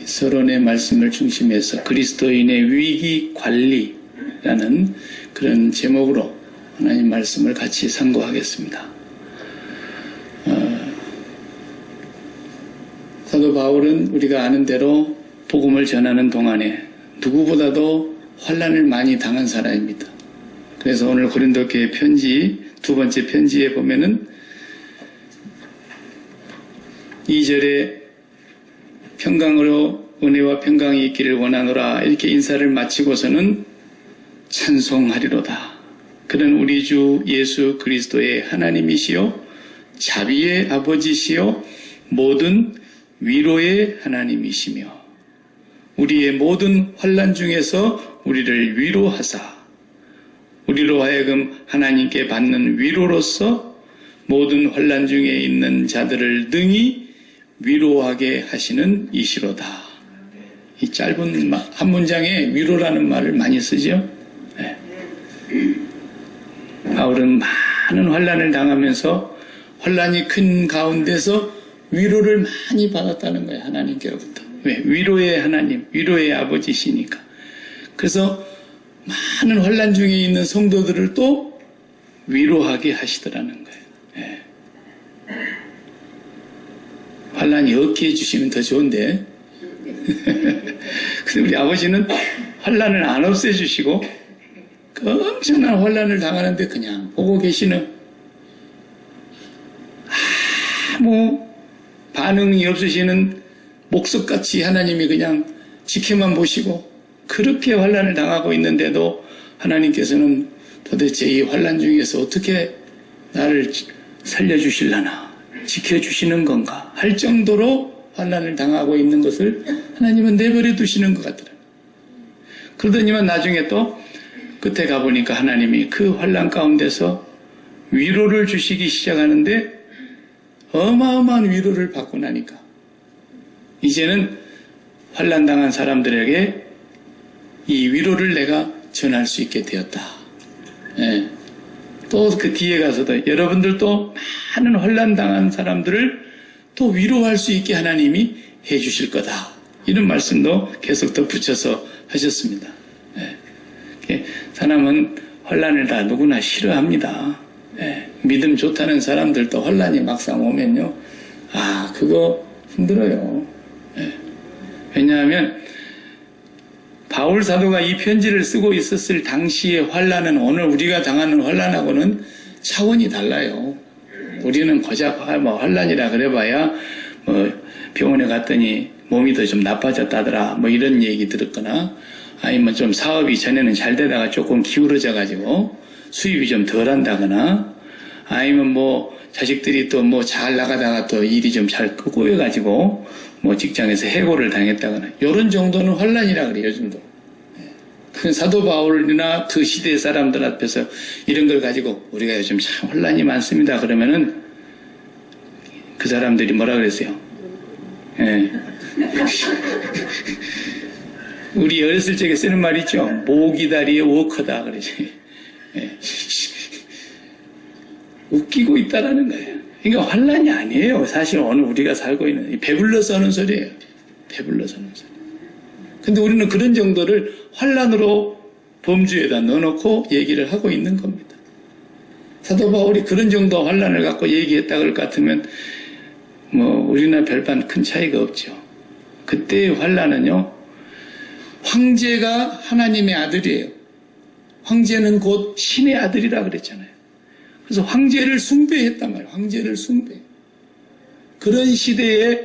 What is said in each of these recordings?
서론의 말씀을 중심해서 그리스도인의 위기 관리라는 그런 제목으로 하나님 말씀을 같이 상고하겠습니다. 사도 바울은 우리가 아는 대로 복음을 전하는 동안에 누구보다도 환난을 많이 당한 사람입니다. 그래서 오늘 고린도교회 편지, 두 번째 편지에 보면은 2절에 평강으로 은혜와 평강이 있기를 원하노라 이렇게 인사를 마치고서는 찬송하리로다. 그는 우리 주 예수 그리스도의 하나님이시요 자비의 아버지시요 모든 위로의 하나님이시며 우리의 모든 환난 중에서 우리를 위로하사 우리로 하여금 하나님께 받는 위로로서 모든 환난 중에 있는 자들을 능히 위로하게 하시는 이시로다. 이 짧은 한 문장에 위로라는 말을 많이 쓰죠. 네. 바울은 많은 환난을 당하면서 환난이 큰 가운데서 위로를 많이 받았다는 거예요. 하나님께로부터. 왜? 위로의 하나님, 위로의 아버지시니까. 그래서 많은 환난 중에 있는 성도들을 또 위로하게 하시더라는 거예요. 네. 환난이 없게 해주시면 더 좋은데 근데 우리 아버지는 환난을 안 없애주시고 그 엄청난 환난을 당하는데 그냥 보고 계시는 아무 반응이 없으시는 목석같이 하나님이 그냥 지켜만 보시고 그렇게 환난을 당하고 있는데도 하나님께서는 도대체 이 환난 중에서 어떻게 나를 살려주실라나 지켜주시는 건가 할 정도로 환난을 당하고 있는 것을 하나님은 내버려 두시는 것 같더라고요. 그러더니만 나중에 또 끝에 가보니까 하나님이 그 환난 가운데서 위로를 주시기 시작하는데 어마어마한 위로를 받고 나니까 이제는 환난 당한 사람들에게 이 위로를 내가 전할 수 있게 되었다. 예. 또 그 뒤에 가서도 여러분들도 많은 환난 당한 사람들을 또 위로할 수 있게 하나님이 해주실 거다. 이런 말씀도 계속 덧붙여서 하셨습니다. 예. 사람은 환난을 다 누구나 싫어합니다. 예. 믿음 좋다는 사람들도 환난이 막상 오면요, 그거 힘들어요. 예. 왜냐하면 바울 사도가 이 편지를 쓰고 있었을 당시의 환난은 오늘 우리가 당하는 환난하고는 차원이 달라요. 우리는 고작 환난이라 그래봐야 병원에 갔더니 몸이 더 좀 나빠졌다더라 이런 얘기 들었거나 아니면 좀 사업이 전에는 잘 되다가 조금 기울어져 가지고 수입이 좀 덜한다거나 아니면 자식들이 또 잘 나가다가 또 일이 좀 잘 꼬여가지고 직장에서 해고를 당했다거나 이런 정도는 환난이라 그래요. 요즘도. 그 사도 바울이나 그 시대의 사람들 앞에서 이런 걸 가지고 우리가 요즘 참 환난이 많습니다 그러면은 그 사람들이 뭐라 그랬어요? 예. 우리 어렸을 적에 쓰는 말 있죠? 모기다리의 워커다 그러지. 예. 웃기고 있다라는 거예요. 그러니까 환난이 아니에요. 사실 오늘 우리가 살고 있는 배불러서 하는 소리예요. 배불러서 하는 소리. 근데 우리는 그런 정도를 환난으로 범주에다 넣어놓고 얘기를 하고 있는 겁니다. 사도 바울이 그런 정도 환난을 갖고 얘기했다 그럴 것 같으면 우리나 별반 큰 차이가 없죠. 그때의 환난은요, 황제가 하나님의 아들이에요. 황제는 곧 신의 아들이라 그랬잖아요. 그래서 황제를 숭배했단 말이에요. 황제를 숭배. 그런 시대에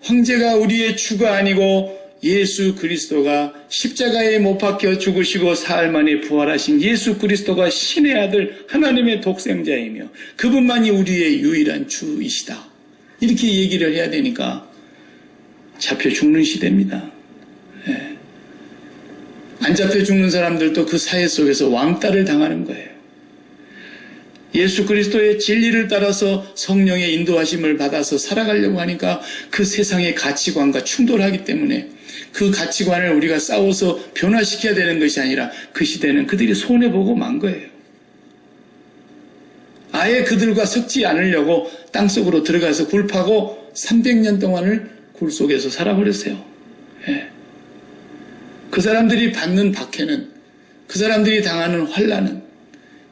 황제가 우리의 주가 아니고 예수 그리스도가 십자가에 못 박혀 죽으시고 사흘 만에 부활하신 예수 그리스도가 신의 아들 하나님의 독생자이며 그분만이 우리의 유일한 주이시다. 이렇게 얘기를 해야 되니까 잡혀 죽는 시대입니다. 예. 안 잡혀 죽는 사람들도 그 사회 속에서 왕따를 당하는 거예요. 예수 그리스도의 진리를 따라서 성령의 인도하심을 받아서 살아가려고 하니까 그 세상의 가치관과 충돌하기 때문에 그 가치관을 우리가 싸워서 변화시켜야 되는 것이 아니라 그 시대는 그들이 손해보고 만 거예요. 아예 그들과 섞지 않으려고 땅속으로 들어가서 굴 파고 300년 동안을 굴 속에서 살아버렸어요. 예. 그 사람들이 받는 박해는, 그 사람들이 당하는 환난은,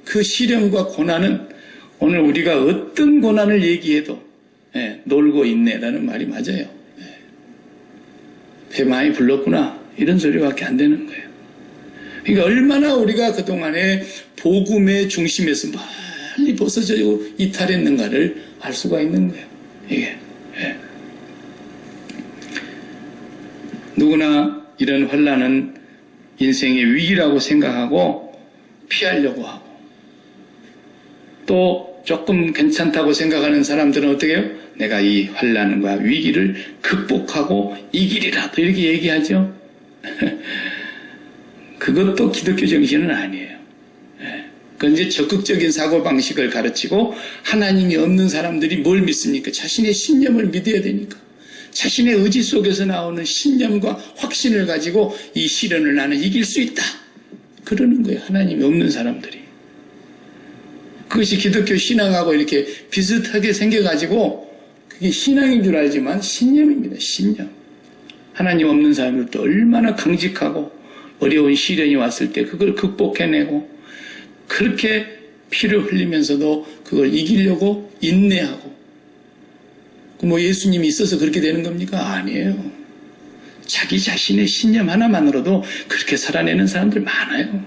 그 시련과 고난은 오늘 우리가 어떤 고난을 얘기해도 놀고 있네라는 말이 맞아요. 배 많이 불렀구나 이런 소리밖에 안 되는 거예요. 그러니까 얼마나 우리가 그동안에 복음의 중심에서 멀리 벗어지고 이탈했는가를 알 수가 있는 거예요. 이게 누구나 이런 환난은 인생의 위기라고 생각하고 피하려고 하고, 또 조금 괜찮다고 생각하는 사람들은 어떻게 해요? 내가 이 환난과 위기를 극복하고 이기리라 또 이렇게 얘기하죠. 그것도 기독교 정신은 아니에요. 그건 이제 적극적인 사고방식을 가르치고, 하나님이 없는 사람들이 뭘 믿습니까? 자신의 신념을 믿어야 되니까. 자신의 의지 속에서 나오는 신념과 확신을 가지고 이 시련을 나는 이길 수 있다. 그러는 거예요. 하나님이 없는 사람들이. 그것이 기독교 신앙하고 이렇게 비슷하게 생겨가지고 그게 신앙인 줄 알지만 신념입니다. 신념. 하나님 없는 사람들도 얼마나 강직하고 어려운 시련이 왔을 때 그걸 극복해내고, 그렇게 피를 흘리면서도 그걸 이기려고 인내하고. 뭐 예수님이 있어서 그렇게 되는 겁니까? 아니에요. 자기 자신의 신념 하나만으로도 그렇게 살아내는 사람들 많아요.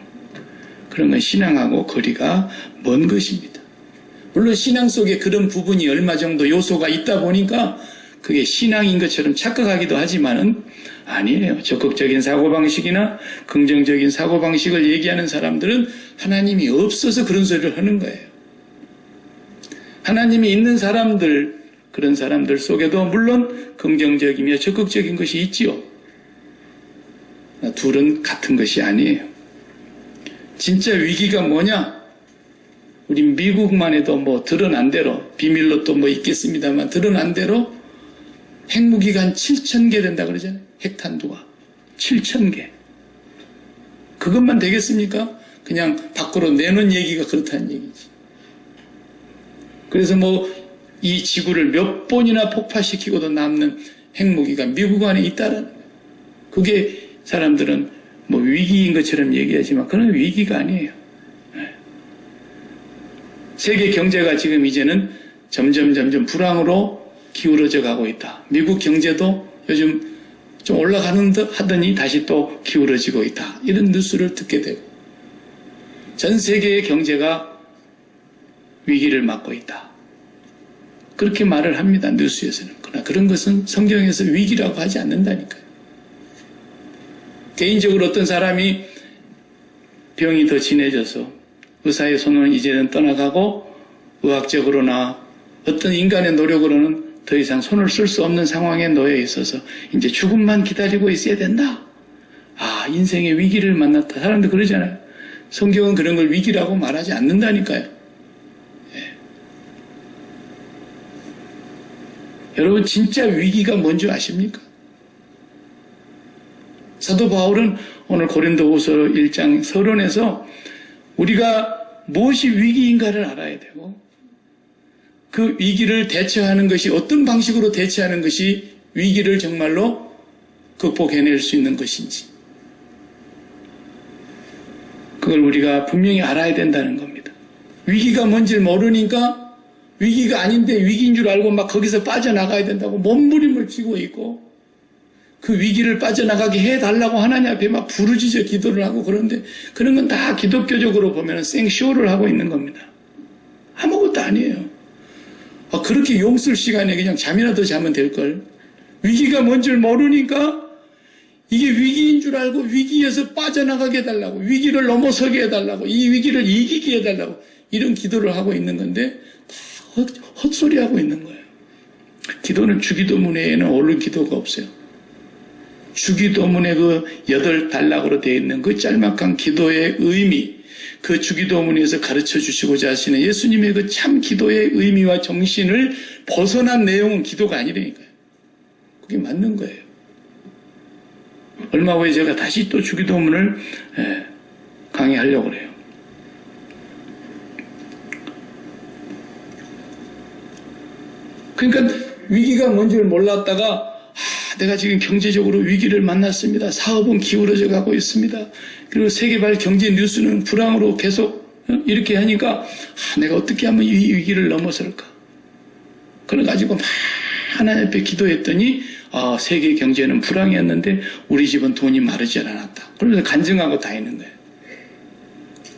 그런 건 신앙하고 거리가 먼 것입니다. 물론 신앙 속에 그런 부분이 얼마 정도 요소가 있다 보니까 그게 신앙인 것처럼 착각하기도 하지만은 아니에요. 적극적인 사고방식이나 긍정적인 사고방식을 얘기하는 사람들은 하나님이 없어서 그런 소리를 하는 거예요. 하나님이 있는 사람들, 그런 사람들 속에도 물론 긍정적이며 적극적인 것이 있지요. 둘은 같은 것이 아니에요. 진짜 위기가 뭐냐? 우리 미국만 해도 뭐 드러난 대로, 비밀로 또 뭐 있겠습니다만 드러난 대로 핵무기가 한 7,000개 된다 그러잖아요. 핵탄두가 7,000개. 그것만 되겠습니까? 그냥 밖으로 내놓은 얘기가 그렇다는 얘기지. 그래서 뭐 이 지구를 몇 번이나 폭파시키고도 남는 핵무기가 미국 안에 있다라는 거예요. 그게 사람들은 뭐 위기인 것처럼 얘기하지만 그런 위기가 아니에요. 세계 경제가 지금 이제는 점점 불황으로 기울어져 가고 있다. 미국 경제도 요즘 좀 올라가는 듯 하더니 다시 또 기울어지고 있다. 이런 뉴스를 듣게 되고, 전 세계의 경제가 위기를 맞고 있다. 그렇게 말을 합니다. 뉴스에서는. 그러나 그런 것은 성경에서 위기라고 하지 않는다니까요. 개인적으로 어떤 사람이 병이 더 진해져서 의사의 손은 이제는 떠나가고 의학적으로나 어떤 인간의 노력으로는 더 이상 손을 쓸 수 없는 상황에 놓여 있어서 이제 죽음만 기다리고 있어야 된다. 아, 인생의 위기를 만났다. 사람들 그러잖아요. 성경은 그런 걸 위기라고 말하지 않는다니까요. 여러분, 진짜 위기가 뭔지 아십니까? 사도 바울은 오늘 고린도후서 1장 서론에서 우리가 무엇이 위기인가를 알아야 되고, 그 위기를 대처하는 것이 어떤 방식으로 대처하는 것이 위기를 정말로 극복해낼 수 있는 것인지, 그걸 우리가 분명히 알아야 된다는 겁니다. 위기가 뭔지를 모르니까 위기가 아닌데 위기인 줄 알고 막 거기서 빠져나가야 된다고 몸부림을 치고 있고, 그 위기를 빠져나가게 해달라고 하나님 앞에 막 부르짖어 기도를 하고, 그런데 그런 건 다 기독교적으로 보면 생쇼를 하고 있는 겁니다. 아무것도 아니에요. 그렇게 용쓸 시간에 그냥 잠이라도 자면 될걸. 위기가 뭔지를 모르니까 이게 위기인 줄 알고 위기에서 빠져나가게 해달라고, 위기를 넘어서게 해달라고, 이 위기를 이기게 해달라고 이런 기도를 하고 있는 건데 다 헛소리하고 있는 거예요. 기도는 주기도문에는 옳은 기도가 없어요. 주기도문의 그 8단락으로 되어 있는 그 짤막한 기도의 의미, 그 주기도문에서 가르쳐 주시고자 하시는 예수님의 그 참 기도의 의미와 정신을 벗어난 내용은 기도가 아니라니까요. 그게 맞는 거예요. 얼마 후에 제가 다시 또 주기도문을 강의하려고 그래요. 그러니까 위기가 뭔지를 몰랐다가 내가 지금 경제적으로 위기를 만났습니다. 사업은 기울어져 가고 있습니다. 그리고 세계발 경제 뉴스는 불황으로 계속 이렇게 하니까 내가 어떻게 하면 이 위기를 넘어설까? 그래가지고 막 하나님 앞에 기도했더니 세계 경제는 불황이었는데 우리 집은 돈이 마르지 않았다. 그러면서 간증하고 다 있는 거예요.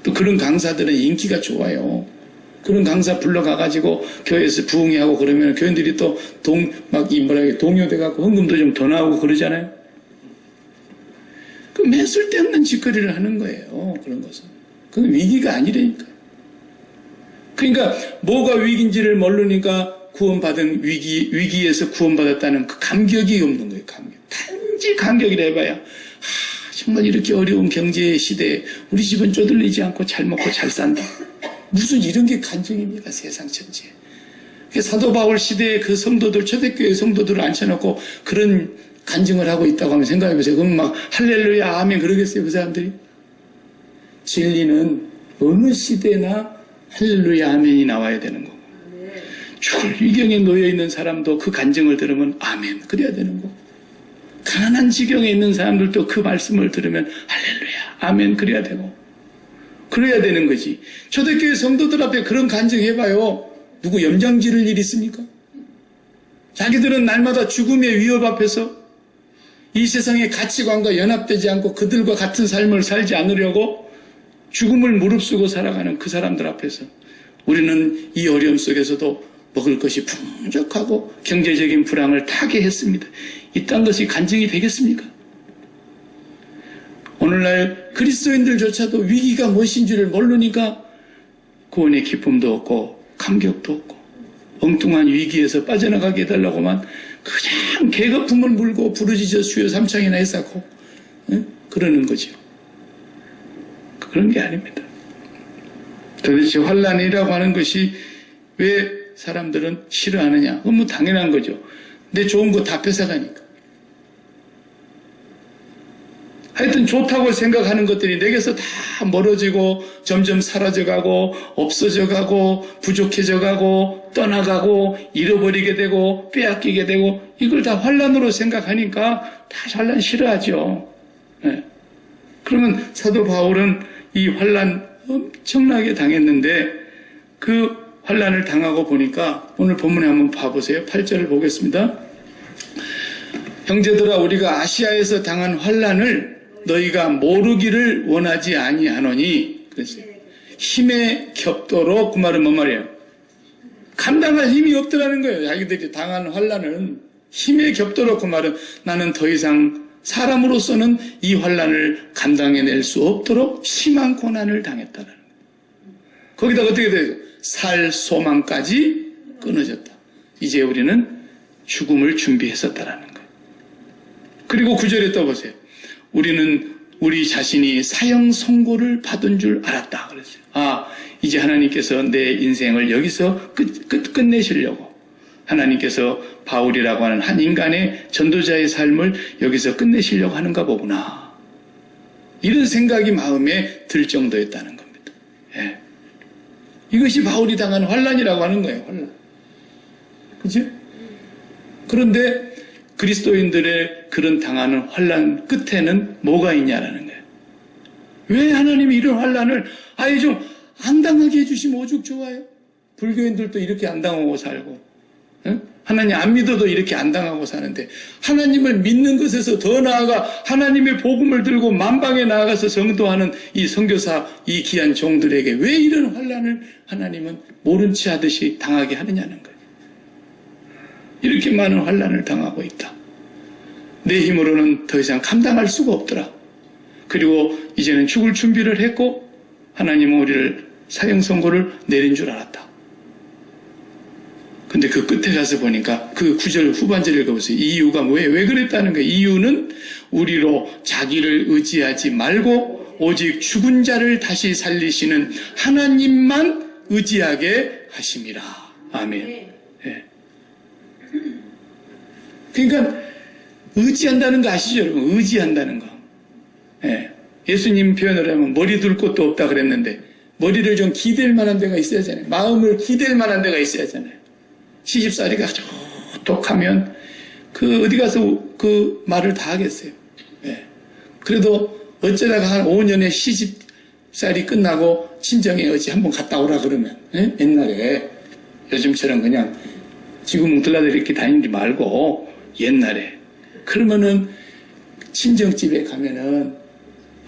또 그런 강사들은 인기가 좋아요. 그런 강사 불러가가지고 교회에서 부흥회하고 그러면 교인들이 또 동요돼갖고 헌금도 좀 더 나오고 그러잖아요. 그 맨 쓸데없는 짓거리를 하는 거예요. 그런 것은. 그건 위기가 아니라니까. 그러니까 뭐가 위기인지를 모르니까 구원받은 위기에서 구원받았다는 그 감격이 없는 거예요. 감격. 단지 감격이라 해봐야 정말 이렇게 어려운 경제 시대에 우리 집은 쪼들리지 않고 잘 먹고 잘 산다. 무슨 이런 게 간증입니까? 세상 전체에. 사도 바울 시대에 그 성도들, 초대교회 성도들을 앉혀놓고 그런 간증을 하고 있다고 하면 생각해보세요. 그럼 막 할렐루야 아멘 그러겠어요? 그 사람들이? 진리는 어느 시대나 할렐루야 아멘이 나와야 되는 거고, 죽을 위경에 놓여있는 사람도 그 간증을 들으면 아멘 그래야 되는 거고, 가난한 지경에 있는 사람들도 그 말씀을 들으면 할렐루야 아멘 그래야 되고, 그래야 되는 거지. 초대교회 성도들 앞에 그런 간증해봐요. 누구 염장 지를 일 있습니까? 자기들은 날마다 죽음의 위협 앞에서 이 세상의 가치관과 연합되지 않고 그들과 같은 삶을 살지 않으려고 죽음을 무릅쓰고 살아가는 그 사람들 앞에서 우리는 이 어려움 속에서도 먹을 것이 풍족하고 경제적인 불황을 타개했습니다. 이딴 것이 간증이 되겠습니까? 오늘날 그리스도인들조차도 위기가 무엇인지를 모르니까 구원의 기쁨도 없고 감격도 없고 엉뚱한 위기에서 빠져나가게 해달라고만 그냥 계거품을 물고 부르짖어 수요 삼창이나 했었고 그러는 거죠. 그런 게 아닙니다. 도대체 환란이라고 하는 것이 왜 사람들은 싫어하느냐? 그건 뭐 당연한 거죠. 내 좋은 거 다 뺏어가니까. 하여튼 좋다고 생각하는 것들이 내게서 다 멀어지고 점점 사라져가고 없어져가고 부족해져가고 떠나가고 잃어버리게 되고 빼앗기게 되고 이걸 다 환란으로 생각하니까 다 환란 싫어하죠. 네. 그러면 사도 바울은 이 환란 엄청나게 당했는데 그 환란을 당하고 보니까 오늘 본문에 한번 봐보세요. 8절을 보겠습니다. 형제들아 우리가 아시아에서 당한 환란을 너희가 모르기를 원하지 아니하노니 그랬어요. 힘에 겹도록 그 말은 뭔 말이에요? 감당할 힘이 없더라는 거예요. 자기들이 당한 환란은 힘에 겹도록 그 말은 나는 더 이상 사람으로서는 이 환란을 감당해낼 수 없도록 심한 고난을 당했다라는 거예요. 거기다 어떻게 돼요? 살 소망까지 끊어졌다. 이제 우리는 죽음을 준비했었다라는 거예요. 그리고 9절에 떠보세요. 우리는 우리 자신이 사형 선고를 받은 줄 알았다 그랬어요. 이제 하나님께서 내 인생을 여기서 끝내시려고 하나님께서 바울이라고 하는 한 인간의 전도자의 삶을 여기서 끝내시려고 하는가 보구나. 이런 생각이 마음에 들 정도였다는 겁니다. 예. 이것이 바울이 당한 환란이라고 하는 거예요. 환란. 그죠? 그런데 그리스도인들의 그런 당하는 환란 끝에는 뭐가 있냐라는 거예요. 왜 하나님이 이런 환란을 아예 좀 안 당하게 해주시면 오죽 좋아요. 불교인들도 이렇게 안 당하고 살고 하나님 안 믿어도 이렇게 안 당하고 사는데 하나님을 믿는 것에서 더 나아가 하나님의 복음을 들고 만방에 나아가서 성도하는 이 선교사 이 귀한 종들에게 왜 이런 환란을 하나님은 모른 체 하듯이 당하게 하느냐는 거예요. 이렇게 많은 환란을 당하고 있다. 내 힘으로는 더 이상 감당할 수가 없더라. 그리고 이제는 죽을 준비를 했고 하나님은 우리를 사형 선고를 내린 줄 알았다. 근데 그 끝에 가서 보니까 그 9절 후반절 읽어보세요. 이유가 왜 그랬다는 거예요. 이유는 우리로 자기를 의지하지 말고 오직 죽은 자를 다시 살리시는 하나님만 의지하게 하심이라. 아멘. 예. 그러니까 의지한다는 거 아시죠, 여러분? 의지한다는 거. 예. 예수님 표현을 하면 머리 둘 곳도 없다 그랬는데 머리를 좀 기댈 만한 데가 있어야 하잖아요. 마음을 기댈 만한 데가 있어야 하잖아요. 시집살이가 톡하면 그 어디 가서 그 말을 다 하겠어요. 예. 그래도 어쩌다가 한 5년의 시집살이 끝나고 친정에 어찌 한번 갔다 오라 그러면, 예? 옛날에 요즘처럼 그냥 지금 들라들 이렇게 다니지 말고 옛날에 그러면은 친정집에 가면은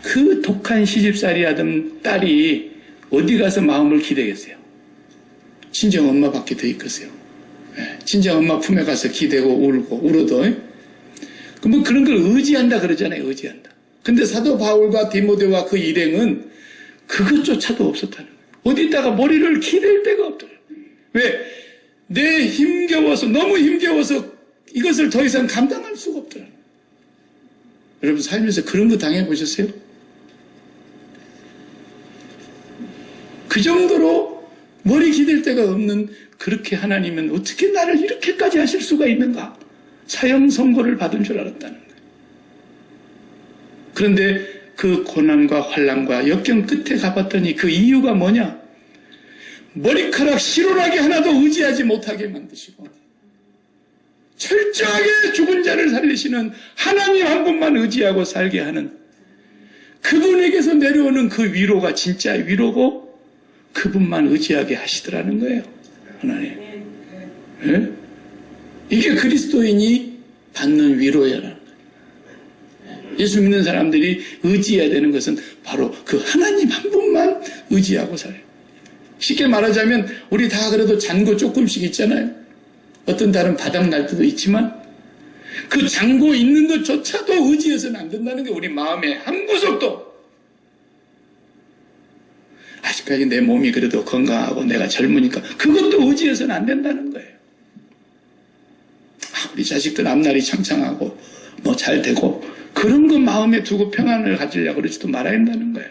그 독한 시집살이 하던 딸이 어디 가서 마음을 기대겠어요? 친정 엄마 밖에 더 있겠어요. 예. 친정 엄마 품에 가서 기대고 울고 울어도, 예? 뭐 그런 걸 의지한다 그러잖아요. 의지한다. 근데 사도 바울과 디모데와 그 일행은 그것조차도 없었다는 거예요. 어디다가 머리를 기댈 데가 없더라고요. 왜? 내 힘겨워서, 너무 힘겨워서 이것을 더 이상 감당할 수가 없더라고요. 여러분 살면서 그런 거 당해보셨어요? 그 정도로 머리 기댈 데가 없는, 그렇게 하나님은 어떻게 나를 이렇게까지 하실 수가 있는가? 사형 선고를 받은 줄 알았다는 거예요. 그런데 그 고난과 환난과 역경 끝에 가봤더니 그 이유가 뭐냐? 머리카락 실오라기 하나도 의지하지 못하게 만드시고 철저하게 죽은 자를 살리시는 하나님 한 분만 의지하고 살게 하는, 그분에게서 내려오는 그 위로가 진짜 위로고 그분만 의지하게 하시더라는 거예요. 하나님. 네? 이게 그리스도인이 받는 위로야라는 거예요. 예수 믿는 사람들이 의지해야 되는 것은 바로 그 하나님 한 분만 의지하고 살아요. 쉽게 말하자면 우리 다 그래도 잔고 조금씩 있잖아요. 어떤 달은 바닥 날 때도 있지만 그 잔고 있는 것조차도 의지해서는 안 된다는 게 우리 마음의 한 구석도. 아직까지 내 몸이 그래도 건강하고 내가 젊으니까 그것도 의지해서는 안 된다는 거예요. 우리 자식들 앞날이 창창하고 뭐 잘 되고 그런 거 마음에 두고 평안을 가지려고 그러지도 말아야 한다는 거예요.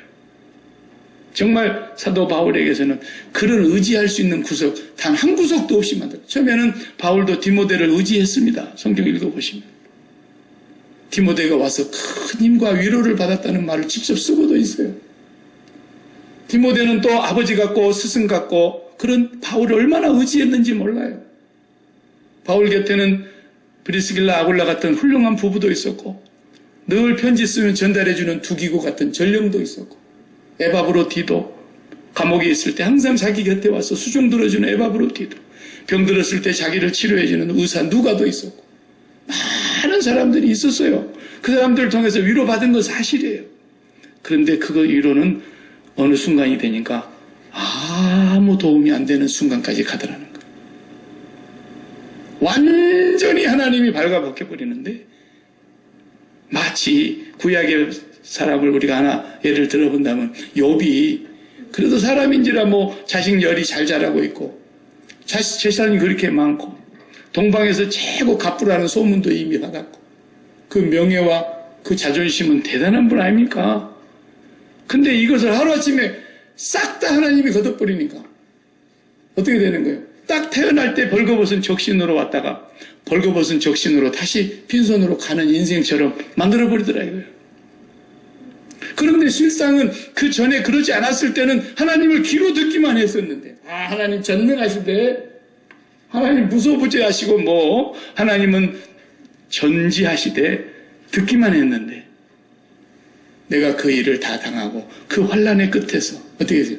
정말 사도 바울에게서는 그런 의지할 수 있는 구석 단 한 구석도 없이 만들어요. 처음에는 바울도 디모데를 의지했습니다. 성경 읽어보시면 디모데가 와서 큰 힘과 위로를 받았다는 말을 직접 쓰고도 있어요. 디모데는 또 아버지 같고 스승 같고 그런 바울을 얼마나 의지했는지 몰라요. 바울 곁에는 브리스길라 아굴라 같은 훌륭한 부부도 있었고 늘 편지 쓰면 전달해주는 두기고 같은 전령도 있었고 에바브로디도 감옥에 있을 때 항상 자기 곁에 와서 수종 들어주는 에바브로디도 병 들었을 때 자기를 치료해주는 의사 누가도 있었고 많은 사람들이 있었어요. 그 사람들을 통해서 위로받은 건 사실이에요. 그런데 그 위로는 어느 순간이 되니까 아무 도움이 안 되는 순간까지 가더라는 거예요. 완전히 하나님이 발가벗겨버리는데 마치 구약의 사람을 우리가 하나 예를 들어본다면 욥이 그래도 사람인지라 뭐 자식 열이 잘 자라고 있고 재산이 그렇게 많고 동방에서 최고 갑부라는 소문도 이미 받았고 그 명예와 그 자존심은 대단한 분 아닙니까? 근데 이것을 하루아침에 싹 다 하나님이 걷어버리니까 어떻게 되는 거예요? 딱 태어날 때 벌거벗은 적신으로 왔다가 벌거벗은 적신으로 다시 빈손으로 가는 인생처럼 만들어버리더라고요. 그런데 실상은 그 전에 그러지 않았을 때는 하나님을 귀로 듣기만 했었는데 하나님 전능하실 때 하나님 무소부재하시고 뭐 하나님은 전지하시되 듣기만 했는데 내가 그 일을 다 당하고 그 환난의 끝에서 어떻게 해요?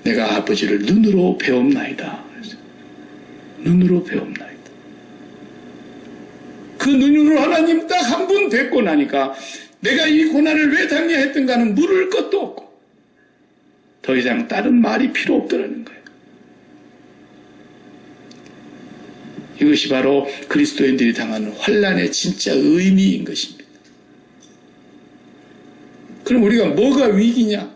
내가 아버지를 눈으로 배움나이다. 눈으로 배움나이다. 그 눈으로 하나님 딱 한 분 뵙고 나니까 내가 이 고난을 왜 당해야 했던가는 물을 것도 없고 더 이상 다른 말이 필요 없더라는 거예요. 이것이 바로 그리스도인들이 당하는 환난의 진짜 의미인 것입니다. 그럼 우리가 뭐가 위기냐?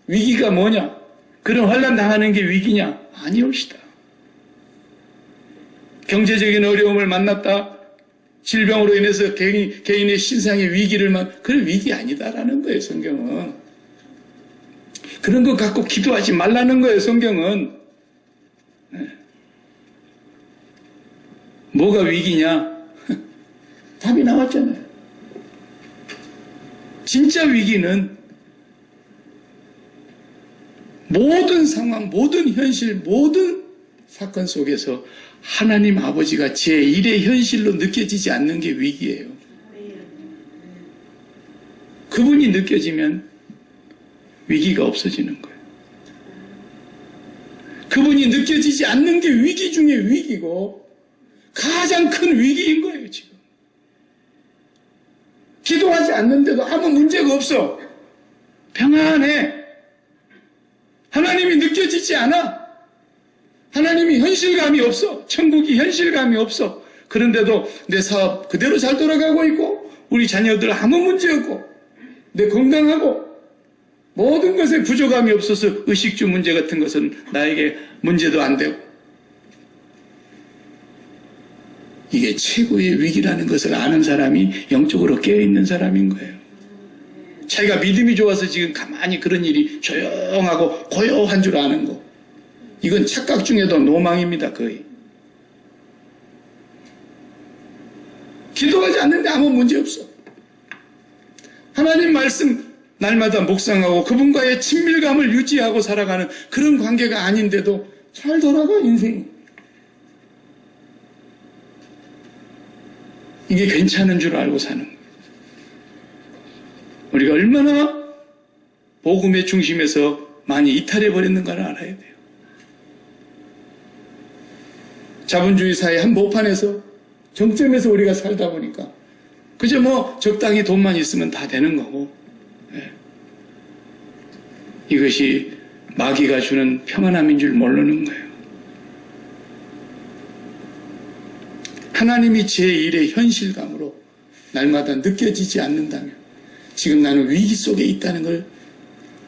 위기가 뭐냐? 그런 환난 당하는 게 위기냐? 아니옵시다. 경제적인 어려움을 만났다. 질병으로 인해서 개인의 신상의 위기를 그런 위기 아니다라는 거예요, 성경은. 그런 거 갖고 기도하지 말라는 거예요, 성경은. 네. 뭐가 위기냐? 답이 나왔잖아요. 진짜 위기는 모든 상황, 모든 현실, 모든 사건 속에서 하나님 아버지가 제1의 현실로 느껴지지 않는 게 위기예요. 그분이 느껴지면 위기가 없어지는 거예요. 그분이 느껴지지 않는 게 위기 중에 위기고 가장 큰 위기인 거예요, 지금. 기도하지 않는데도 아무 문제가 없어. 평안해. 하나님이 느껴지지 않아. 하나님이 현실감이 없어. 천국이 현실감이 없어. 그런데도 내 사업 그대로 잘 돌아가고 있고 우리 자녀들 아무 문제 없고 내 건강하고 모든 것에 부족함이 없어서 의식주 문제 같은 것은 나에게 문제도 안 되고 이게 최고의 위기라는 것을 아는 사람이 영적으로 깨어있는 사람인 거예요. 자기가 믿음이 좋아서 지금 가만히 그런 일이 조용하고 고요한 줄 아는 거. 이건 착각 중에도 노망입니다, 거의. 기도하지 않는데 아무 문제 없어. 하나님 말씀 날마다 묵상하고 그분과의 친밀감을 유지하고 살아가는 그런 관계가 아닌데도 잘 돌아가, 인생이. 이게 괜찮은 줄 알고 사는 거예요. 우리가 얼마나 복음의 중심에서 많이 이탈해버렸는가를 알아야 돼요. 자본주의 사회 한복판에서 정점에서 우리가 살다 보니까 그저 뭐 적당히 돈만 있으면 다 되는 거고 이것이 마귀가 주는 평안함인 줄 모르는 거예요. 하나님이 제1의 현실감으로 날마다 느껴지지 않는다면 지금 나는 위기 속에 있다는 걸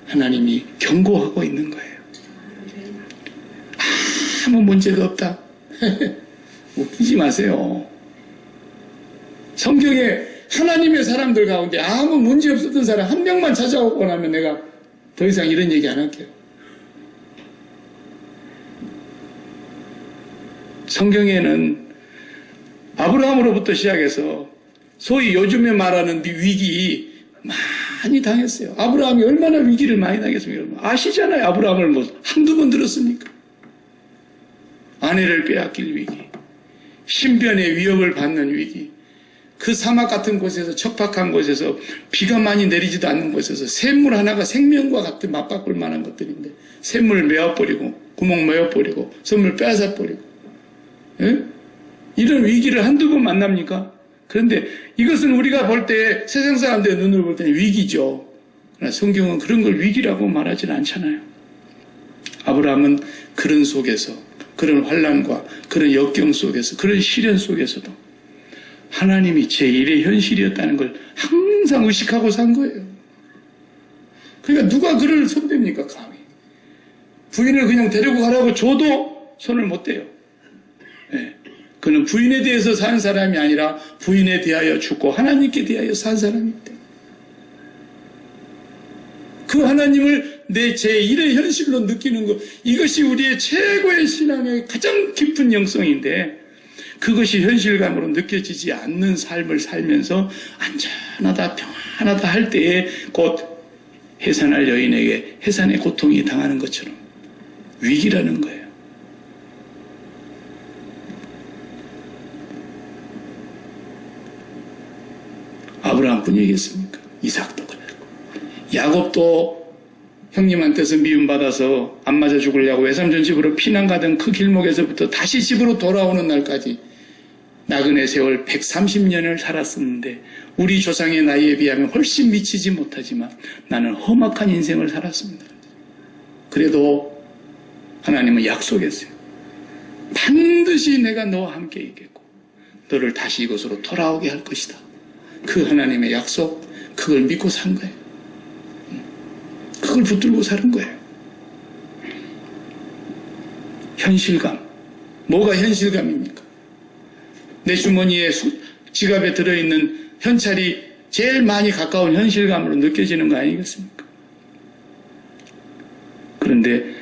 하나님이 경고하고 있는 거예요. 아무 문제가 없다. 웃기지 마세요. 성경에 하나님의 사람들 가운데 아무 문제 없었던 사람 한 명만 찾아오고 나면 내가 더 이상 이런 얘기 안 할게요. 성경에는 아브라함으로부터 시작해서 소위 요즘에 말하는 위기 많이 당했어요. 아브라함이 얼마나 위기를 많이 당했습니까? 아시잖아요. 아브라함을 뭐 한두 번 들었습니까? 아내를 빼앗길 위기, 신변의 위협을 받는 위기, 그 사막 같은 곳에서 척박한 곳에서 비가 많이 내리지도 않는 곳에서 샘물 하나가 생명과 같은 맞바꿀 만한 것들인데 샘물 메어버리고 구멍 메어버리고 선물 빼앗아버리고 이런 위기를 한두 번 만납니까? 그런데 이것은 우리가 볼 때 세상 사람들의 눈으로 볼 때는 위기죠. 그러나 성경은 그런 걸 위기라고 말하지는 않잖아요. 아브라함은 그런 속에서 그런 환난과 그런 역경 속에서 그런 시련 속에서도 하나님이 제1의 현실이었다는 걸 항상 의식하고 산 거예요. 그러니까 누가 그를 손댑니까? 감히. 부인을 그냥 데리고 가라고 줘도 손을 못 대요. 네. 그는 부인에 대해서 산 사람이 아니라 부인에 대하여 죽고 하나님께 대하여 산 사람입니다. 그 하나님을 내 제1의 현실로 느끼는 것, 이것이 우리의 최고의 신앙의 가장 깊은 영성인데 그것이 현실감으로 느껴지지 않는 삶을 살면서 안전하다 평안하다 할 때에 곧 해산할 여인에게 해산의 고통이 당하는 것처럼 위기라는 거예요. 아브라함뿐이겠습니까? 이삭도 그랬고 야곱도 형님한테서 미움받아서 안 맞아 죽으려고 외삼촌 집으로 피난 가던 그 길목에서부터 다시 집으로 돌아오는 날까지 나그네 세월 130년을 살았었는데 우리 조상의 나이에 비하면 훨씬 미치지 못하지만 나는 험악한 인생을 살았습니다. 그래도 하나님은 약속했어요. 반드시 내가 너와 함께 있겠고 너를 다시 이곳으로 돌아오게 할 것이다. 그 하나님의 약속, 그걸 믿고 산 거예요. 그걸 붙들고 사는 거예요. 현실감. 뭐가 현실감입니까? 내 주머니에 지갑에 들어있는 현찰이 제일 많이 가까운 현실감으로 느껴지는 거 아니겠습니까? 그런데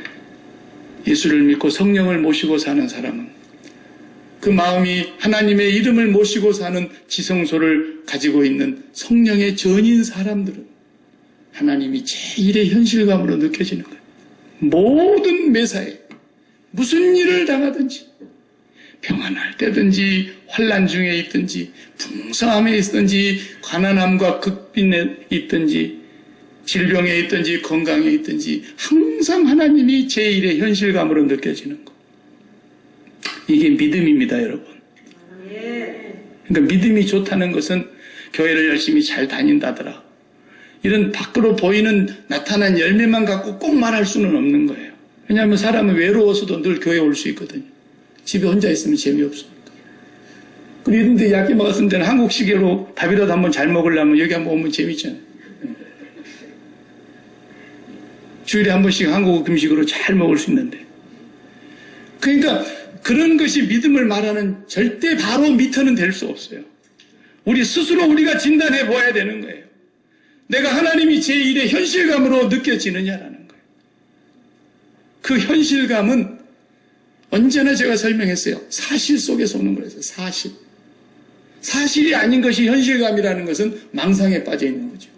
예수를 믿고 성령을 모시고 사는 사람은 그 마음이 하나님의 이름을 모시고 사는 지성소를 가지고 있는 성령의 전인 사람들은 하나님이 제1의 현실감으로 느껴지는 거예요. 모든 매사에, 무슨 일을 당하든지, 평안할 때든지 환난 중에 있든지 풍성함에 있든지 가난함과 극빈에 있든지 질병에 있든지 건강에 있든지 항상 하나님이 제1의 현실감으로 느껴지는 것. 이게 믿음입니다, 여러분. 그러니까 믿음이 좋다는 것은 교회를 열심히 잘 다닌다더라, 이런 밖으로 보이는 나타난 열매만 갖고 꼭 말할 수는 없는 거예요. 왜냐하면 사람은 외로워서도 늘 교회에 올 수 있거든요. 집에 혼자 있으면 재미없으니까. 그리고 이런데 약기 먹었을 때는 한국식으로 밥이라도 한번 잘 먹으려면 여기 한번 오면 재밌잖아요. 주일에 한 번씩 한국 음식으로 잘 먹을 수 있는데. 그러니까 그런 것이 믿음을 말하는 절대 바로 미터는 될 수 없어요. 우리 스스로 우리가 진단해 보아야 되는 거예요. 내가 하나님이 제1의 현실감으로 느껴지느냐라는 거예요. 그 현실감은 언제나 제가 설명했어요. 사실 속에서 오는 거라서 사실. 사실이 아닌 것이 현실감이라는 것은 망상에 빠져 있는 거죠.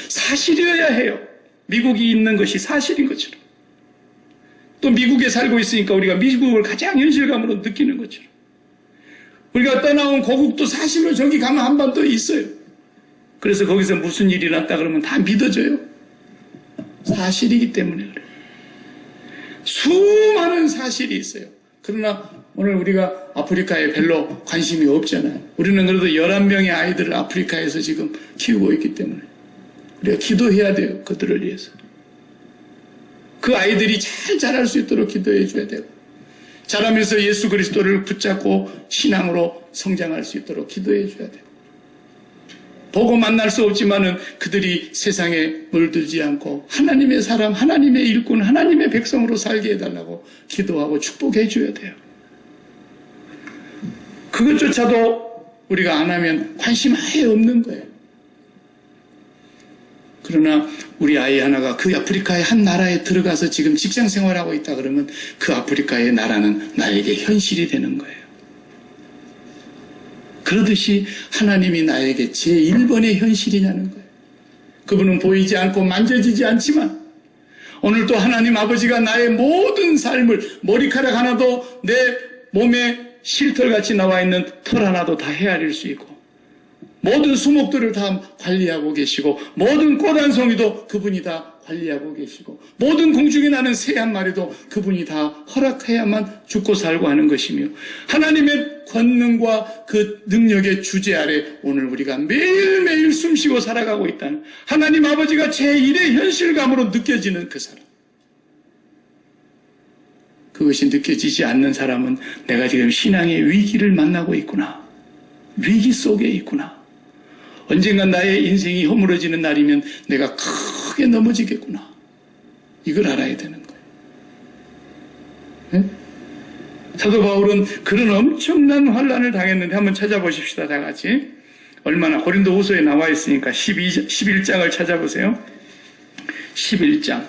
사실이어야 해요. 미국이 있는 것이 사실인 것처럼. 또 미국에 살고 있으니까 우리가 미국을 가장 현실감으로 느끼는 것처럼. 우리가 떠나온 고국도 사실로 저기 가면 한반도에 있어요. 그래서 거기서 무슨 일이 났다 그러면 다 믿어져요. 사실이기 때문에 그래요. 수많은 사실이 있어요. 그러나 오늘 우리가 아프리카에 별로 관심이 없잖아요. 우리는 그래도 11명의 아이들을 아프리카에서 지금 키우고 있기 때문에 우리가 기도해야 돼요. 그들을 위해서. 그 아이들이 잘 자랄 수 있도록 기도해 줘야 되고, 자라면서 예수 그리스도를 붙잡고 신앙으로 성장할 수 있도록 기도해 줘야 돼요. 보고 만날 수 없지만은 그들이 세상에 물들지 않고 하나님의 사람, 하나님의 일꾼, 하나님의 백성으로 살게 해달라고 기도하고 축복해 줘야 돼요. 그것조차도 우리가 안 하면 관심 아예 없는 거예요. 그러나 우리 아이 하나가 그 아프리카의 한 나라에 들어가서 지금 직장 생활하고 있다 그러면 그 아프리카의 나라는 나에게 현실이 되는 거예요. 그러듯이 하나님이 나에게 제1번의 현실이냐는 거예요. 그분은 보이지 않고 만져지지 않지만 오늘도 하나님 아버지가 나의 모든 삶을, 머리카락 하나도 내 몸에 실털같이 나와 있는 털 하나도 다 헤아릴 수 있고, 모든 수목들을 다 관리하고 계시고, 모든 꽃 한 송이도 그분이 다 관리하고 계시고, 모든 공중에 나는 새 한 마리도 그분이 다 허락해야만 죽고 살고 하는 것이며, 하나님의 권능과 그 능력의 주제 아래 오늘 우리가 매일매일 숨쉬고 살아가고 있다는, 하나님 아버지가 제1의 현실감으로 느껴지는 그 사람. 그것이 느껴지지 않는 사람은 내가 지금 신앙의 위기를 만나고 있구나, 위기 속에 있구나, 언젠간 나의 인생이 허물어지는 날이면 내가 크게 넘어지겠구나, 이걸 알아야 되는 거예요. 네? 사도 바울은 그런 엄청난 환난을 당했는데 한번 찾아보십시다. 다 같이. 얼마나, 고린도후서에 나와 있으니까 11장을 찾아보세요. 11장.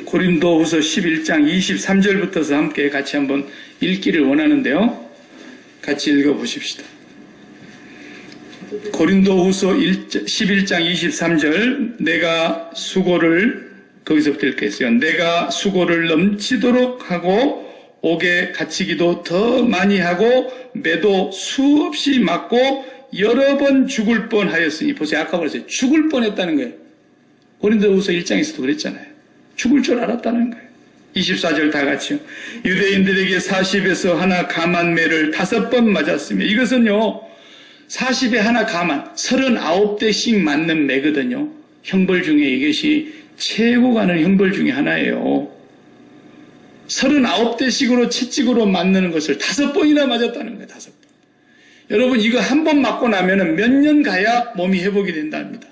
고린도후서 11장 23절부터서 함께 같이 한번 읽기를 원하는데요. 같이 읽어보십시다. 고린도후서 11장 23절. 내가 수고를, 거기서부터 읽겠어요. 내가 수고를 넘치도록 하고 옥에 갇히기도 더 많이 하고 매도 수없이 맞고 여러 번 죽을 뻔하였으니. 보세요. 아까 그랬어요. 죽을 뻔했다는 거예요. 고린도후서 1장에서도 그랬잖아요. 죽을 줄 알았다는 거예요. 24절 다 같이요. 유대인들에게 40에서 하나 감한 매를 5번 맞았으며, 이것은요 40에 하나 감한 39대씩 맞는 매거든요. 형벌 중에 이것이 최고 가는 형벌 중에 하나예요. 39대씩으로 채찍으로 맞는 것을 5번이나 맞았다는 거예요. 5번. 여러분, 이거 한 번 맞고 나면은 몇 년 가야 몸이 회복이 된답니다.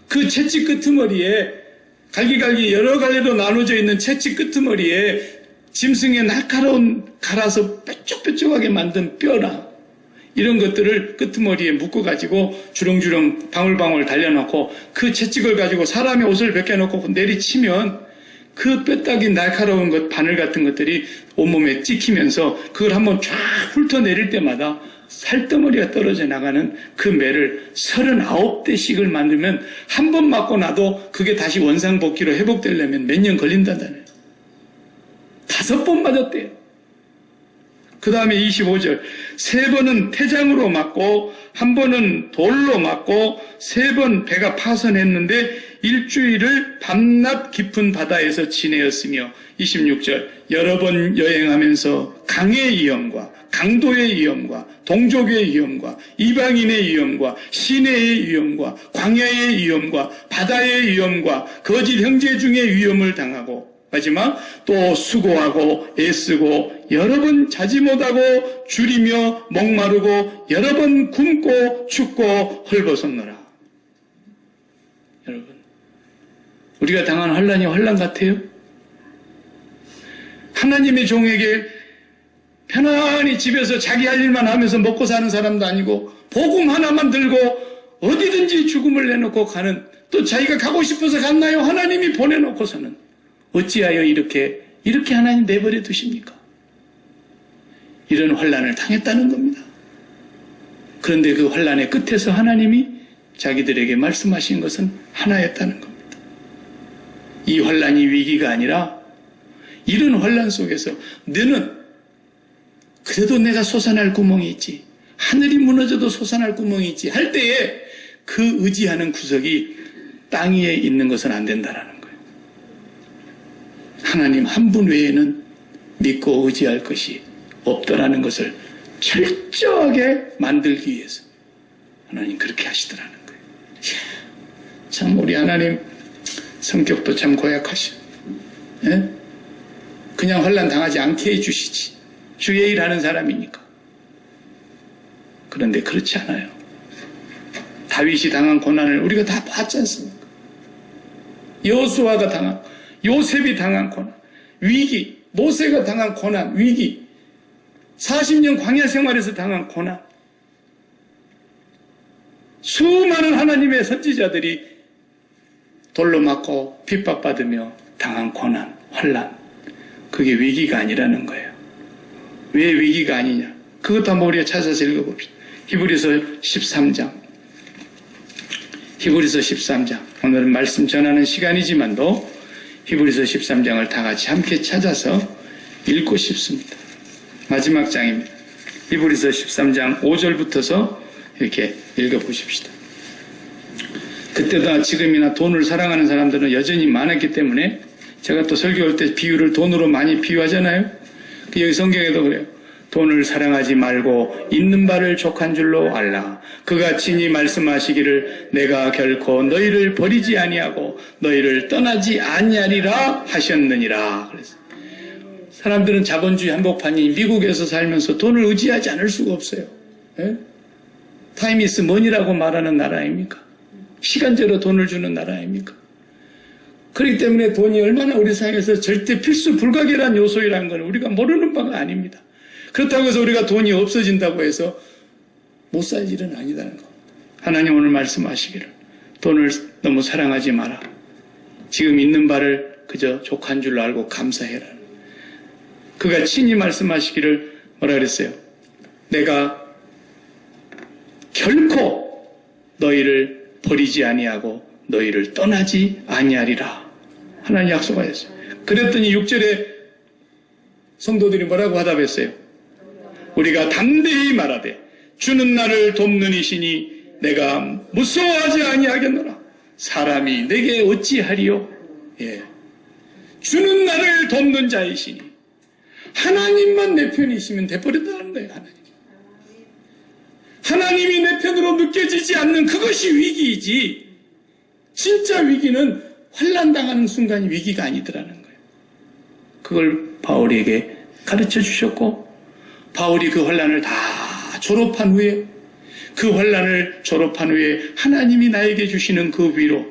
그 채찍 끄트머리에 갈기갈기 여러 갈래로 나눠져 있는 채찍 끄트머리에 짐승의 날카로운 갈아서 뾰족뾰족하게 만든 뼈나 이런 것들을 끄트머리에 묶어가지고 주렁주렁 방울방울 달려놓고 그 채찍을 가지고 사람의 옷을 벗겨놓고 내리치면 그 뼈다귀 날카로운 것, 바늘 같은 것들이 온몸에 찍히면서 그걸 한번 쫙 훑어내릴 때마다 살덩어리가 떨어져 나가는 그 매를 39대씩을 만들면 한 번 맞고 나도 그게 다시 원상복귀로 회복되려면 몇 년 걸린다잖아요. 5번 맞았대요. 그 다음에 25절. 3번은 태장으로 맞고 1번은 돌로 맞고 3번 배가 파손했는데 일주일을 밤낮 깊은 바다에서 지내었으며 26절. 여러 번 여행하면서 강의 위험과 강도의 위험과 동족의 위험과 이방인의 위험과 시내의 위험과 광야의 위험과 바다의 위험과 거짓 형제 중의 위험을 당하고 마지막 또 수고하고 애쓰고 여러 번 자지 못하고 줄이며 목마르고 여러 번 굶고 춥고 헐벗었노라. 여러분, 우리가 당한 환난이 환난 같아요? 하나님의 종에게 편안히 집에서 자기 할 일만 하면서 먹고 사는 사람도 아니고 복음 하나만 들고 어디든지 죽음을 내놓고 가는, 또 자기가 가고 싶어서 갔나요? 하나님이 보내놓고서는 어찌하여 이렇게 하나님 내버려 두십니까? 이런 환난을 당했다는 겁니다. 그런데 그 환난의 끝에서 하나님이 자기들에게 말씀하신 것은 하나였다는 겁니다. 이 환난이 위기가 아니라 이런 환난 속에서 너는 그래도 내가 솟아날 구멍이 있지, 하늘이 무너져도 솟아날 구멍이 있지 할 때에 그 의지하는 구석이 땅 위에 있는 것은 안 된다라는 거예요. 하나님 한 분 외에는 믿고 의지할 것이 없더라는 것을 철저하게 만들기 위해서 하나님 그렇게 하시더라는 거예요. 참 우리 하나님 성격도 참 고약하셔. 예? 그냥 환난 당하지 않게 해주시지. 주의 일 하는 사람이니까. 그런데 그렇지 않아요. 다윗이 당한 고난을 우리가 다 봤지 않습니까? 여호수아가 당한, 요셉이 당한 고난, 위기, 모세가 당한 고난, 위기, 40년 광야 생활에서 당한 고난, 수많은 하나님의 선지자들이 돌로 맞고 핍박받으며 당한 고난, 환난, 그게 위기가 아니라는 거예요. 왜 위기가 아니냐? 그것도 한번 우리가 찾아서 읽어봅시다. 히브리서 13장. 히브리서 13장. 오늘은 말씀 전하는 시간이지만도 히브리서 13장을 다 같이 함께 찾아서 읽고 싶습니다. 마지막 장입니다. 히브리서 13장 5절부터서 이렇게 읽어보십시다. 그때나 지금이나 돈을 사랑하는 사람들은 여전히 많았기 때문에 제가 또 설교할 때 비유를 돈으로 많이 비유하잖아요. 여기 성경에도 그래요. 돈을 사랑하지 말고 있는 바를 족한 줄로 알라. 그가 친히 말씀하시기를 내가 결코 너희를 버리지 아니하고 너희를 떠나지 아니하리라 하셨느니라. 그래서 사람들은 자본주의 한복판이 미국에서 살면서 돈을 의지하지 않을 수가 없어요. 예? 타임 이스 머니라고 말하는 나라 아닙니까? 시간제로 돈을 주는 나라 아닙니까? 그렇기 때문에 돈이 얼마나 우리 사회에서 절대 필수 불가결한 요소이라는 걸 우리가 모르는 바가 아닙니다. 그렇다고 해서 우리가 돈이 없어진다고 해서 못 살 일은 아니다는 겁니다. 하나님 오늘 말씀하시기를 돈을 너무 사랑하지 마라. 지금 있는 바를 그저 족한 줄로 알고 감사해라. 그가 친히 말씀하시기를 뭐라 그랬어요? 내가 결코 너희를 버리지 아니하고 너희를 떠나지 아니하리라. 하나님 약속하셨어요. 그랬더니 6절에 성도들이 뭐라고 화답했어요? 우리가 담대히 말하되 주는 나를 돕는 이시니 내가 무서워하지 아니하겠노라. 사람이 내게 어찌하리요? 예. 주는 나를 돕는 자이시니 하나님만 내 편이시면 돼버린다는 거예요. 하나님이 내 편으로 느껴지지 않는 그것이 위기이지, 진짜 위기는 환난당하는 순간이 위기가 아니더라는 거예요. 그걸 바울에게 가르쳐 주셨고, 바울이 그 환난을 다 졸업한 후에, 그 환난을 졸업한 후에 하나님이 나에게 주시는 그 위로,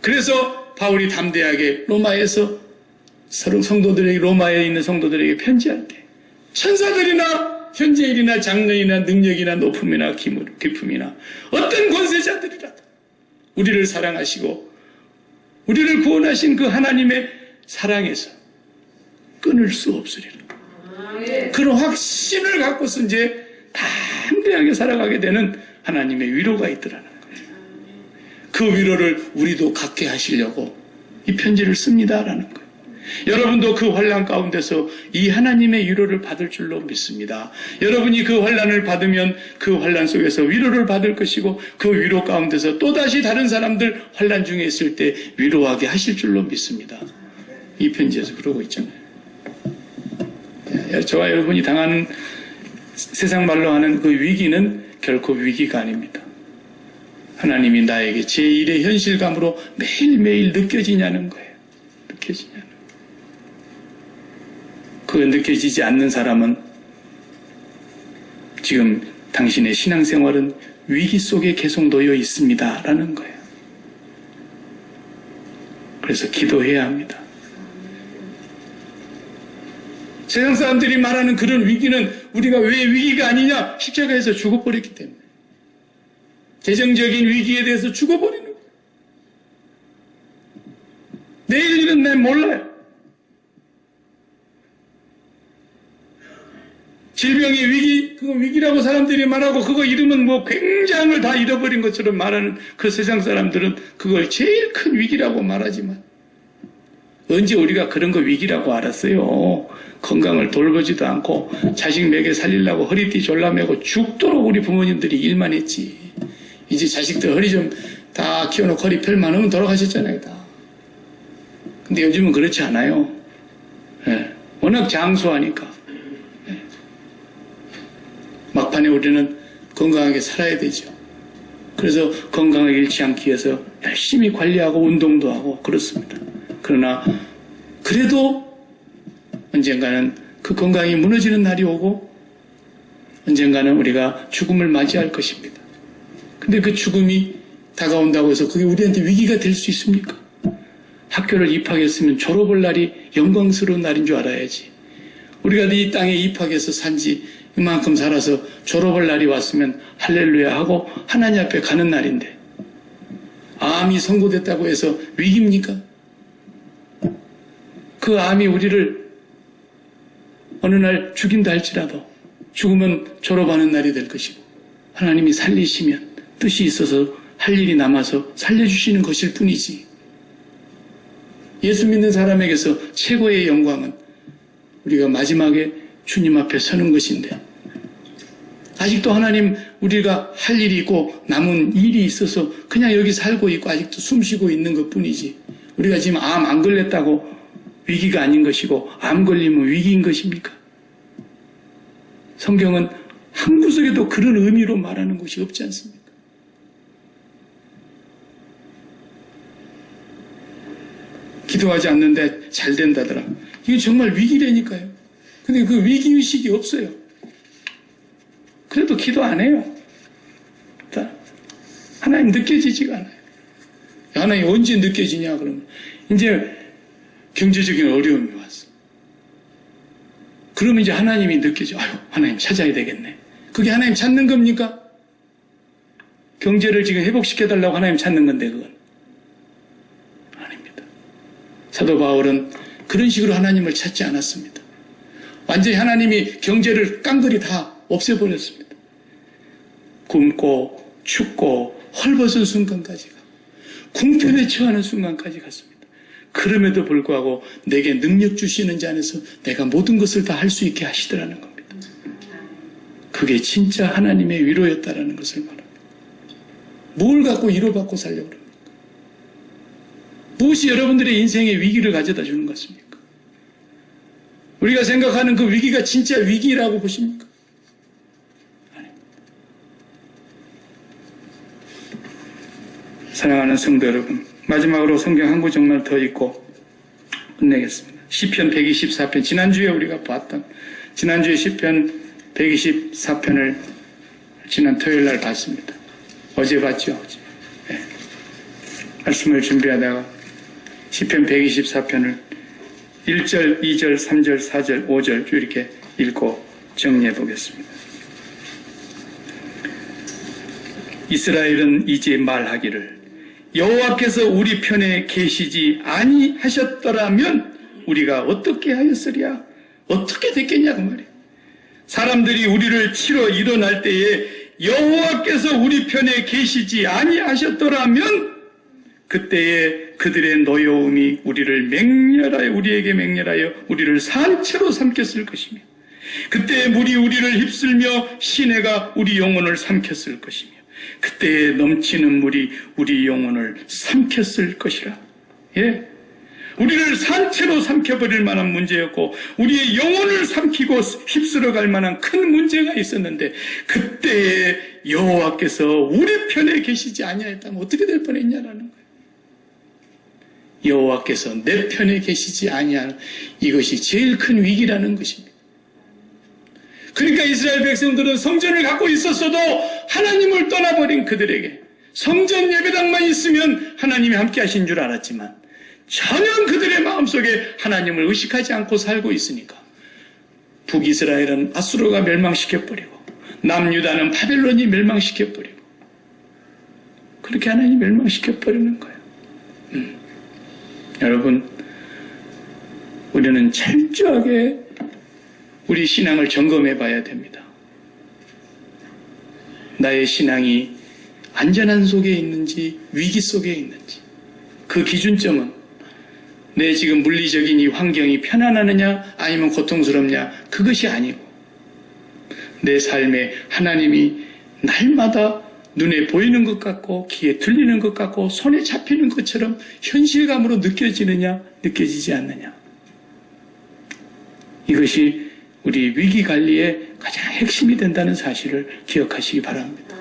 그래서 바울이 담대하게 로마에서 성도들에게, 로마에 있는 성도들에게 편지할 때 천사들이나 현재일이나 장래이나 능력이나 높음이나 기품이나 어떤 권세자들이라도 우리를 사랑하시고 우리를 구원하신 그 하나님의 사랑에서 끊을 수 없으리라. 그런 확신을 갖고서 이제 담대하게 살아가게 되는 하나님의 위로가 있더라는 거예요. 그 위로를 우리도 갖게 하시려고 이 편지를 씁니다라는 거예요. 여러분도 그 환난 가운데서 이 하나님의 위로를 받을 줄로 믿습니다. 여러분이 그 환난을 받으면 그 환난 속에서 위로를 받을 것이고 그 위로 가운데서 또다시 다른 사람들 환난 중에 있을 때 위로하게 하실 줄로 믿습니다. 이 편지에서 그러고 있잖아요. 저와 여러분이 당하는 세상 말로 하는 그 위기는 결코 위기가 아닙니다. 하나님이 나에게 제1의 현실감으로 매일매일 느껴지냐는 거예요. 느껴지냐는 거예요. 그거 느껴지지 않는 사람은 지금 당신의 신앙생활은 위기 속에 계속 놓여 있습니다. 라는 거예요. 그래서 기도해야 합니다. 세상 사람들이 말하는 그런 위기는 우리가 왜 위기가 아니냐? 십자가에서 죽어버렸기 때문에. 재정적인 위기에 대해서 죽어버리는 거예요. 내일 일은 난 몰라요. 질병의 위기, 그거 위기라고 사람들이 말하고 그거 이름은 뭐 굉장을 다 잃어버린 것처럼 말하는 그 세상 사람들은 그걸 제일 큰 위기라고 말하지만 언제 우리가 그런 거 위기라고 알았어요. 건강을 돌보지도 않고 자식 먹여 살리려고 허리띠 졸라매고 죽도록 우리 부모님들이 일만 했지. 이제 자식들 허리 좀 다 키워놓고 허리 펼 많으면 돌아가셨잖아요. 다. 근데 요즘은 그렇지 않아요. 예. 워낙 장수하니까. 예. 막판에 우리는 건강하게 살아야 되죠. 그래서 건강을 잃지 않기 위해서 열심히 관리하고 운동도 하고 그렇습니다. 그러나 그래도 언젠가는 그 건강이 무너지는 날이 오고 언젠가는 우리가 죽음을 맞이할 것입니다. 근데 그 죽음이 다가온다고 해서 그게 우리한테 위기가 될 수 있습니까? 학교를 입학했으면 졸업할 날이 영광스러운 날인 줄 알아야지. 우리가 이 땅에 입학해서 산지 이만큼 살아서 졸업할 날이 왔으면 할렐루야 하고 하나님 앞에 가는 날인데 암이 선고됐다고 해서 위기입니까? 그 암이 우리를 어느 날 죽인다 할지라도 죽으면 졸업하는 날이 될 것이고 하나님이 살리시면 뜻이 있어서 할 일이 남아서 살려주시는 것일 뿐이지. 예수 믿는 사람에게서 최고의 영광은 우리가 마지막에 주님 앞에 서는 것인데 아직도 하나님 우리가 할 일이 있고 남은 일이 있어서 그냥 여기 살고 있고 아직도 숨쉬고 있는 것뿐이지. 우리가 지금 암 안 걸렸다고 위기가 아닌 것이고 암 걸리면 위기인 것입니까? 성경은 한 구석에도 그런 의미로 말하는 곳이 없지 않습니까? 기도하지 않는데 잘 된다더라. 이게 정말 위기라니까요. 근데 그 위기의식이 없어요. 그래도 기도 안 해요. 하나님 느껴지지가 않아요. 하나님 언제 느껴지냐 그러면 이제 경제적인 어려움이 왔어. 그러면 이제 하나님이 느껴져. 아유, 하나님 찾아야 되겠네. 그게 하나님 찾는 겁니까? 경제를 지금 회복시켜달라고 하나님 찾는 건데 그건 아닙니다. 사도 바울은 그런 식으로 하나님을 찾지 않았습니다. 완전히 하나님이 경제를 깡그리 다 없애버렸습니다. 굶고 춥고 헐벗은 순간까지 가고 궁핍에 처하는 순간까지 갔습니다. 그럼에도 불구하고 내게 능력 주시는 자 안에서 내가 모든 것을 다 할 수 있게 하시더라는 겁니다. 그게 진짜 하나님의 위로였다라는 것을 말합니다. 뭘 갖고 위로받고 살려고 그럽니까? 무엇이 여러분들의 인생의 위기를 가져다 주는 것 같습니까? 우리가 생각하는 그 위기가 진짜 위기라고 보십니까? 아닙니다. 사랑하는 성도 여러분, 마지막으로 성경 한 구절만 더 읽고 끝내겠습니다. 시편 124편, 지난주에 우리가 봤던 지난주에 시편 124편을 지난 토요일 날 봤습니다. 어제 봤죠? 어제. 네. 말씀을 준비하다가 시편 124편을 1절, 2절, 3절, 4절, 5절 이렇게 읽고 정리해 보겠습니다. 이스라엘은 이제 말하기를 여호와께서 우리 편에 계시지 아니하셨더라면 우리가 어떻게 하였으랴? 어떻게 됐겠냐 그 말이에요. 사람들이 우리를 치러 일어날 때에 여호와께서 우리 편에 계시지 아니하셨더라면 그때에 그들의 노여움이 우리에게 맹렬하여 우리를 산채로 삼켰을 것이며 그때 물이 우리를 휩쓸며 시내가 우리 영혼을 삼켰을 것이며 그때에 넘치는 물이 우리 영혼을 삼켰을 것이라. 예. 우리를 산채로 삼켜버릴 만한 문제였고 우리의 영혼을 삼키고 휩쓸어 갈 만한 큰 문제가 있었는데 그때에 여호와께서 우리 편에 계시지 아니하였다면 어떻게 될 뻔했냐라는 거예요. 여호와께서 내 편에 계시지 아니하는 이것이 제일 큰 위기라는 것입니다. 그러니까 이스라엘 백성들은 성전을 갖고 있었어도 하나님을 떠나버린 그들에게 성전 예배당만 있으면 하나님이 함께 하신 줄 알았지만 전혀 그들의 마음속에 하나님을 의식하지 않고 살고 있으니까 북이스라엘은 아수르가 멸망시켜버리고 남유다는 바벨론이 멸망시켜버리고 그렇게 하나님이 멸망시켜버리는 거예요. 여러분, 우리는 철저하게 우리 신앙을 점검해 봐야 됩니다. 나의 신앙이 안전한 속에 있는지 위기 속에 있는지 그 기준점은 내 지금 물리적인 이 환경이 편안하느냐 아니면 고통스럽냐 그것이 아니고 내 삶에 하나님이 날마다 눈에 보이는 것 같고 귀에 들리는 것 같고 손에 잡히는 것처럼 현실감으로 느껴지느냐 느껴지지 않느냐 이것이 우리 위기관리의 가장 핵심이 된다는 사실을 기억하시기 바랍니다.